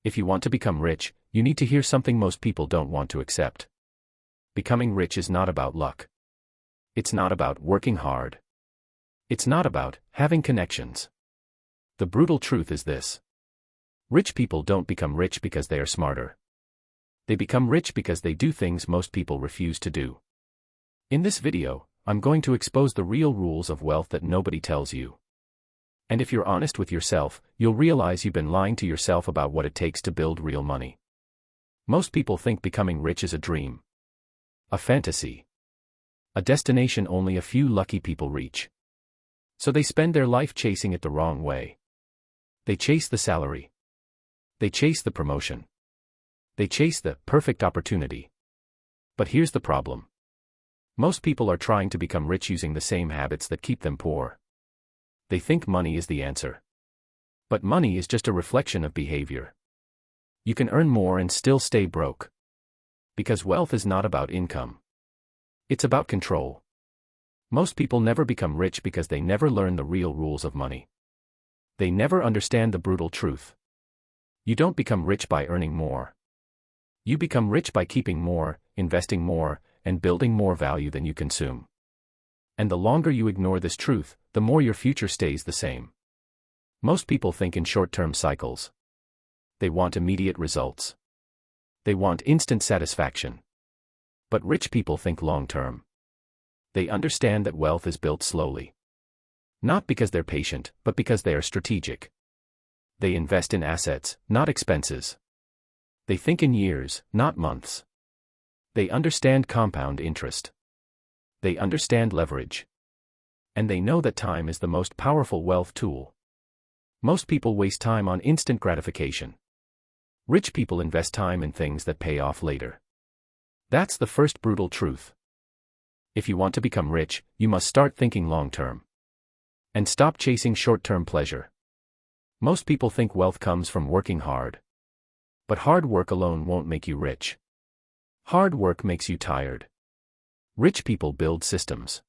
If you want to become rich, you need to hear something most people don't want to accept. Becoming rich is not about luck. It's not about working hard. It's not about having connections. The brutal truth is this. Rich people don't become rich because they are smarter. They become rich because they do things most people refuse to do. In this video, I'm going to expose the real rules of wealth that nobody tells you. And if you're honest with yourself, you'll realize you've been lying to yourself about what it takes to build real money. Most people think becoming rich is a dream. A fantasy. A destination only a few lucky people reach. So they spend their life chasing it the wrong way. They chase the salary. They chase the promotion. They chase the perfect opportunity. But here's the problem. Most people are trying to become rich using the same habits that keep them poor. They think money is the answer. But money is just a reflection of behavior. You can earn more and still stay broke. Because wealth is not about income. It's about control. Most people never become rich because they never learn the real rules of money. They never understand the brutal truth. You don't become rich by earning more. You become rich by keeping more, investing more, and building more value than you consume. And the longer you ignore this truth, the more your future stays the same. Most people think in short-term cycles. They want immediate results. They want instant satisfaction. But rich people think long-term. They understand that wealth is built slowly. Not because they're patient, but because they are strategic. They invest in assets, not expenses. They think in years, not months. They understand compound interest. They understand leverage. And they know that time is the most powerful wealth tool. Most people waste time on instant gratification. Rich people invest time in things that pay off later. That's the first brutal truth. If you want to become rich, you must start thinking long-term. And stop chasing short-term pleasure. Most people think wealth comes from working hard. But hard work alone won't make you rich. Hard work makes you tired. Rich people build systems.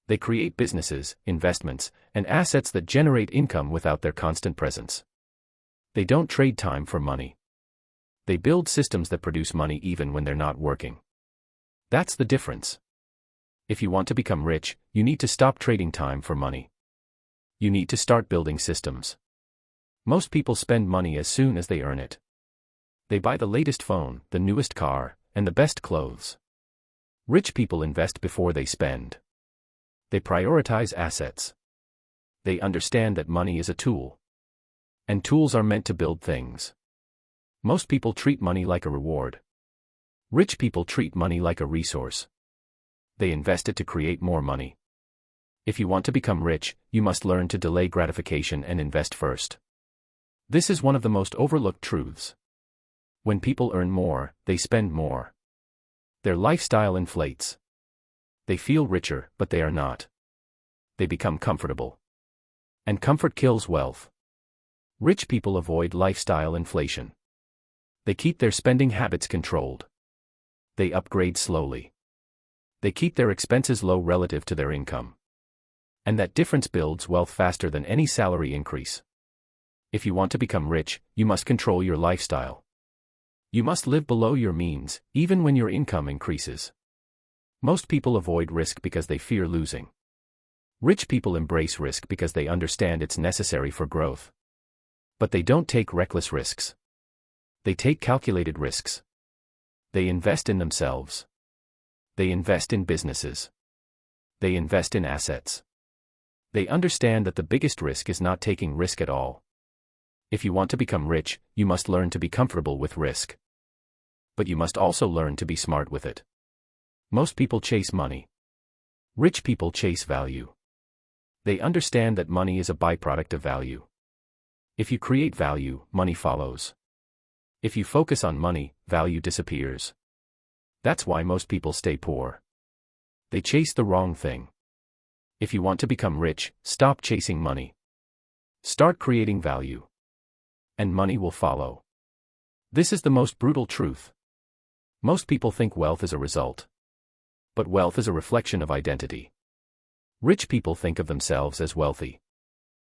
They create businesses, investments, and assets that generate income without their constant presence. They don't trade time for money. They build systems that produce money even when they're not working. That's the difference. If you want to become rich, you need to stop trading time for money. You need to start building systems. Most people spend money as soon as they earn it. They buy the latest phone, the newest car, and the best clothes. Rich people invest before they spend. They prioritize assets. They understand that money is a tool. And tools are meant to build things. Most people treat money like a reward. Rich people treat money like a resource. They invest it to create more money. If you want to become rich, you must learn to delay gratification and invest first. This is one of the most overlooked truths. When people earn more, they spend more. Their lifestyle inflates. They feel richer, but they are not. They become comfortable. And comfort kills wealth. Rich people avoid lifestyle inflation. They keep their spending habits controlled. They upgrade slowly. They keep their expenses low relative to their income. And that difference builds wealth faster than any salary increase. If you want to become rich, you must control your lifestyle. You must live below your means, even when your income increases. Most people avoid risk because they fear losing. Rich people embrace risk because they understand it's necessary for growth. But they don't take reckless risks. They take calculated risks. They invest in themselves. They invest in businesses. They invest in assets. They understand that the biggest risk is not taking risk at all. If you want to become rich, you must learn to be comfortable with risk. But you must also learn to be smart with it. Most people chase money. Rich people chase value. They understand that money is a byproduct of value. If you create value, money follows. If you focus on money, value disappears. That's why most people stay poor. They chase the wrong thing. If you want to become rich, stop chasing money. Start creating value. And money will follow. This is the most brutal truth. Most people think wealth is a result. But wealth is a reflection of identity. Rich people think of themselves as wealthy.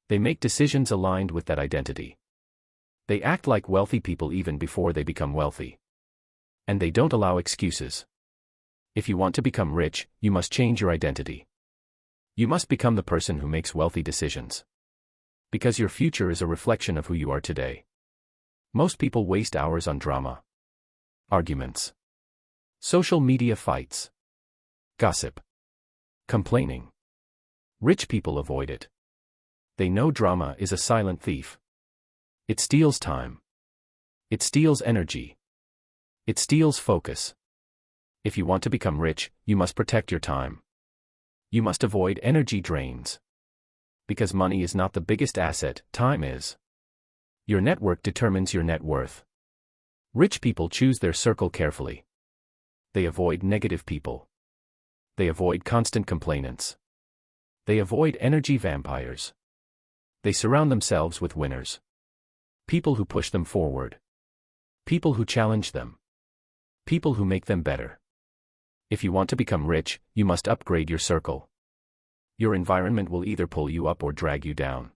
They make decisions aligned with that identity. They act like wealthy people even before they become wealthy. And they don't allow excuses. If you want to become rich, you must change your identity. You must become the person who makes wealthy decisions. Because your future is a reflection of who you are today. Most people waste hours on drama, arguments, social media fights, gossip, complaining. Rich people avoid it. They know drama is a silent thief. It steals time. It steals energy. It steals focus. If you want to become rich, you must protect your time. You must avoid energy drains. Because money is not the biggest asset, time is. Your network determines your net worth. Rich people choose their circle carefully. They avoid negative people. They avoid constant complainants. They avoid energy vampires. They surround themselves with winners. People who push them forward. People who challenge them. People who make them better. If you want to become rich, you must upgrade your circle. Your environment will either pull you up or drag you down.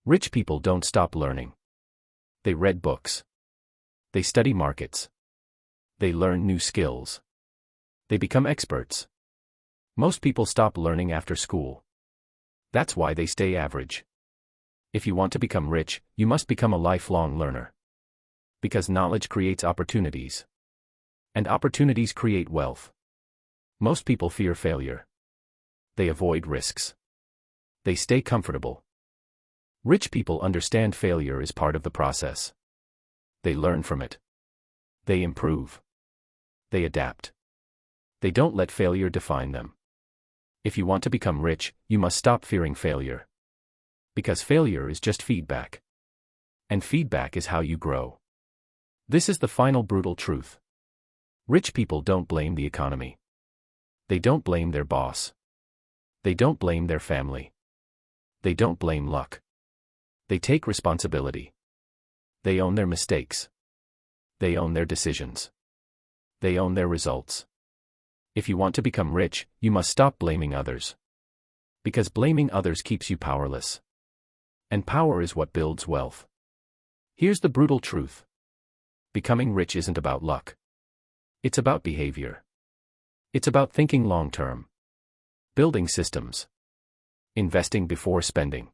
Rich people don't stop learning. They read books. They study markets. They learn new skills. They become experts. Most people stop learning after school. That's why they stay average. If you want to become rich, you must become a lifelong learner. Because knowledge creates opportunities. And opportunities create wealth. Most people fear failure. They avoid risks. They stay comfortable. Rich people understand failure is part of the process. They learn from it. They improve. They adapt. They don't let failure define them. If you want to become rich, you must stop fearing failure. Because failure is just feedback. And feedback is how you grow. This is the final brutal truth. Rich people don't blame the economy. They don't blame their boss. They don't blame their family. They don't blame luck. They take responsibility. They own their mistakes. They own their decisions. They own their results. If you want to become rich, you must stop blaming others. Because blaming others keeps you powerless. And power is what builds wealth. Here's the brutal truth. Becoming rich isn't about luck. It's about behavior. It's about thinking long-term. Building systems. Investing before spending.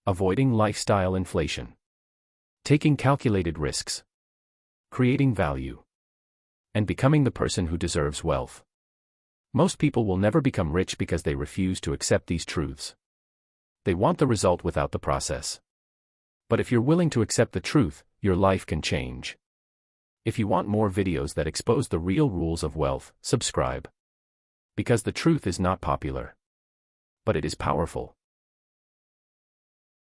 Avoiding lifestyle inflation. Taking calculated risks. Creating value. And becoming the person who deserves wealth. Most people will never become rich because they refuse to accept these truths. They want the result without the process. But if you're willing to accept the truth, your life can change. If you want more videos that expose the real rules of wealth, subscribe. Because the truth is not popular. But it is powerful.